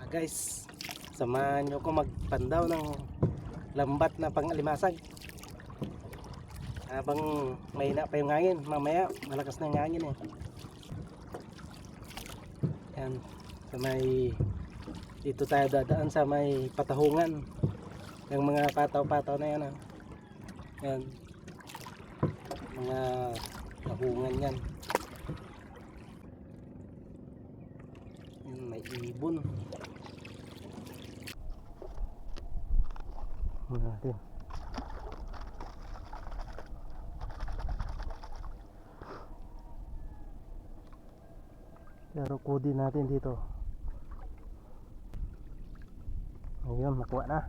Guys, samahan nyo ko magpandaw ng lambat na pangalimasag habang mahina pa yung hangin. Mamaya malakas na yung hangin eh. Yan, sa may dito tayo dadaan sa may patahungan yung mga pataw-pataw na yan. Yan, mga tahungan yan. Yan, may ibon natin. Pero kudi natin dito. Ayun, nakuha na.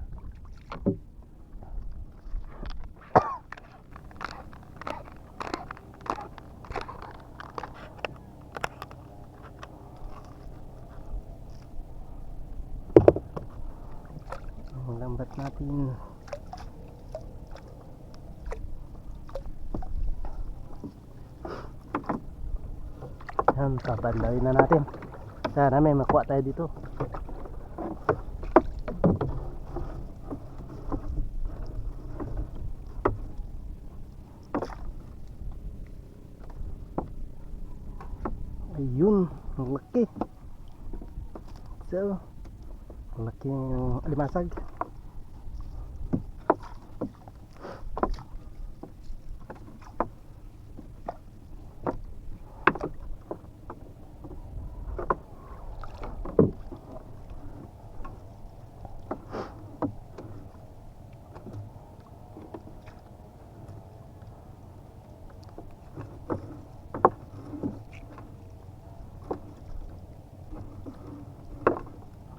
Ang lambat natin. Yan, papandawin na natin. Sana may makuha tayo dito. Ayun, ang laki. So, ang laki ng alimasag.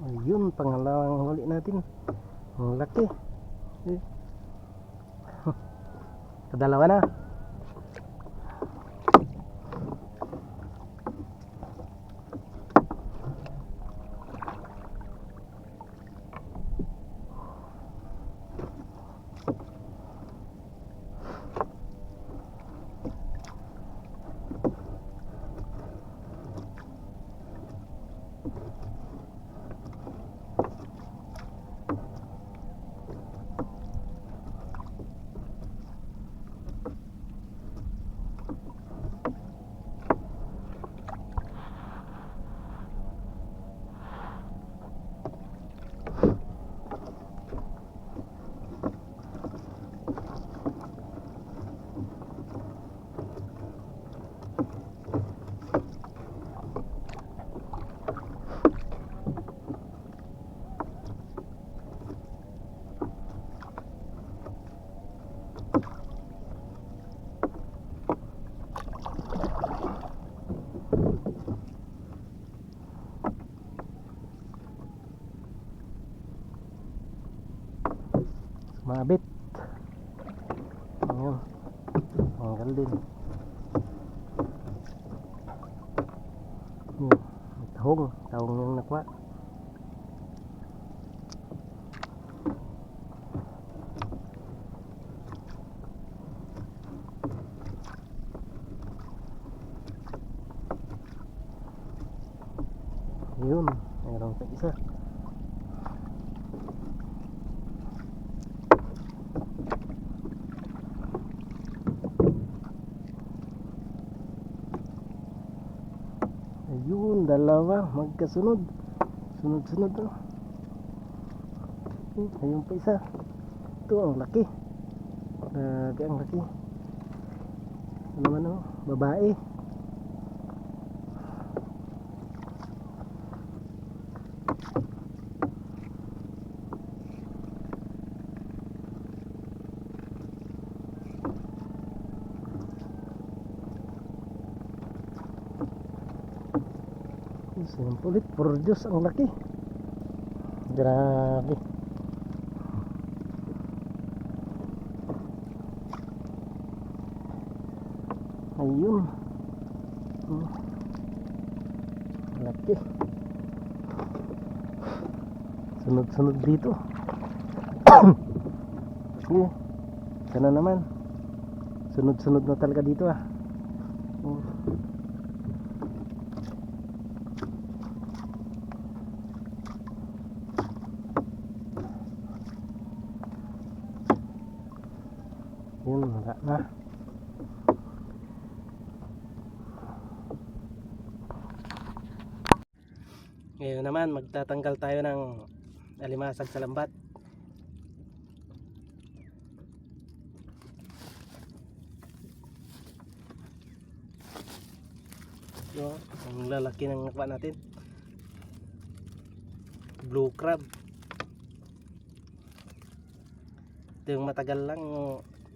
Ayun, pangalawang huli natin. Ang laki. Kadalawa na. Mabit. Ayun, tanggal din. Tahong yung nakuha. Ayun, mayroon pa isa. Ayun, dalawa magkasunod. Sunod-sunod oh. Ayun pa isa. Ito ang laki. Grabe ang laki. Ano naman oh, babae. Simpulit, puro Diyos ang laki. Grabe. Ayun. Laki. Sunod-sunod dito. Sana naman. Sunod-sunod na talaga dito ah. Yun, wala na. Ngayon naman magtatanggal tayo ng alimasag sa lambat. So, ang lalaki ng nakuha natin. Blue crab. Ito yung matagal lang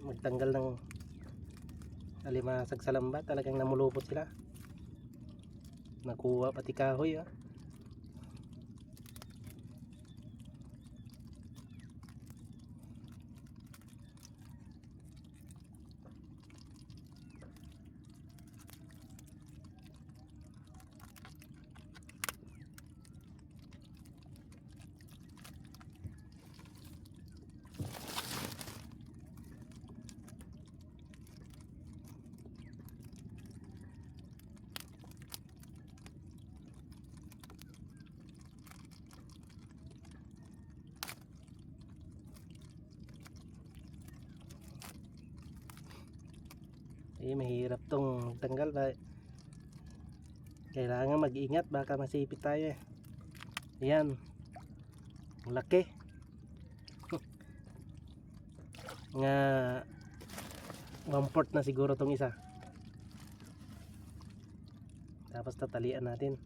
magtanggal ng alimasag sa lambat. Talagang namulupot sila. Nakuha pati kahoy. Mahirap tong tanggal ba. Kailangan mag-ingat, baka masipit tayo. Ayan, laki. Nga 1/4 na siguro tong isa. Tapos tatalian natin.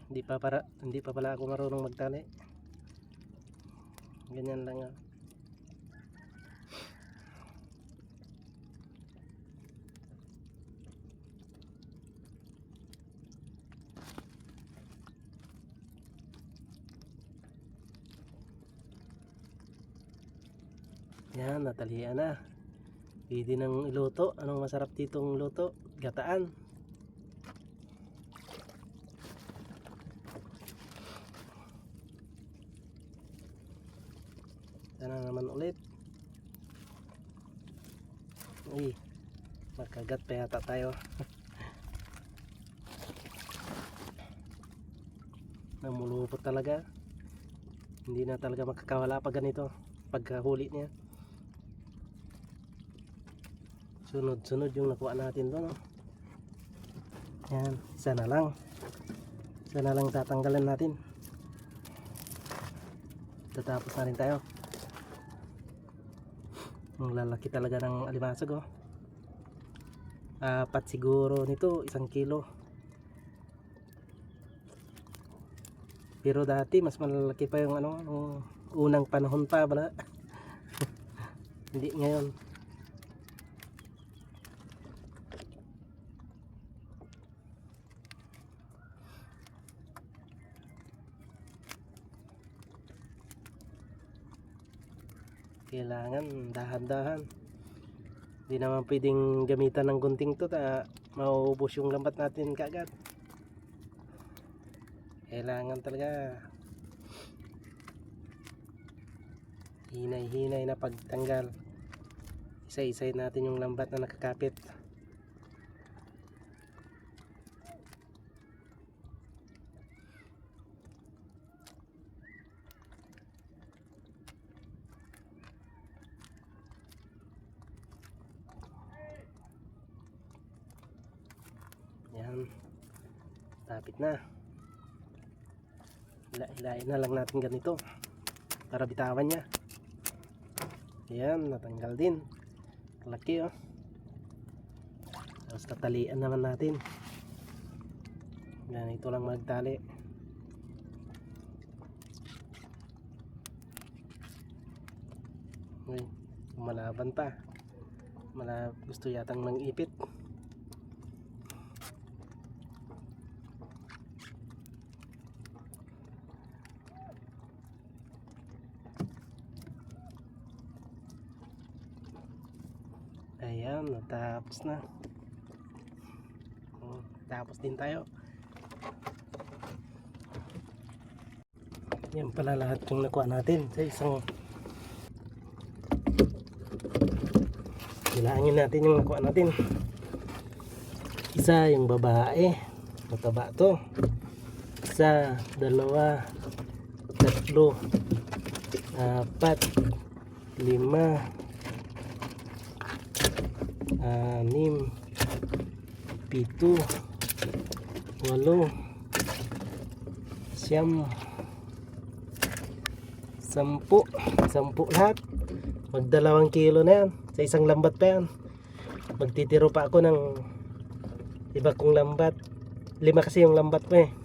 Hindi pa pala ako marunong magtali. Ganyan lang. Yan, natalian na. Pwede nang iluto. Anong masarap ditong luto? Gataan. Sana naman ulit. Uy, makagat pa yata tayo. Namulupot talaga. Hindi na talaga makakawala pag ganito. Pagkahuli niya. Sunod-sunod yung nakuha natin doon. Yan, isa na lang. Isa na lang tatanggalan natin. Tatapos na rin tayo. Ang lalaki talaga ng alimasag. Apat siguro nito, 1 kilo. Pero dati mas malalaki pa yung unang panahon pa bala. Hindi ngayon. Kailangan dahan-dahan. Hindi naman pwedeng gamitan ng gunting to, mauubos yung lambat natin kaagad. Kailangan talaga hinay-hinay na pagtanggal. Isa-isay natin yung lambat na nakakapit. Yan, tapit na. Hilahin na lang natin ganito para bitawan niya. Yan, natanggal din. Laki. Tapos tatalian naman natin. Yan, ito lang magtali. Uy, malaban pa. Gusto yatang mangipit. Ayan, natapos na. Tapos din tayo. Yan pala lahat yung nakuha natin sa isang. Bilangin natin yung nakuha natin. Isa yung babae, mataba to. Isa, 2, 3, 4, 5, 6, 7, 8, 9, 10 lahat. Mag 2 kilo na yan. Sa isang lambat pa yan. Magtitiro pa ako ng iba kong lambat. 5 kasi yung lambat ko eh.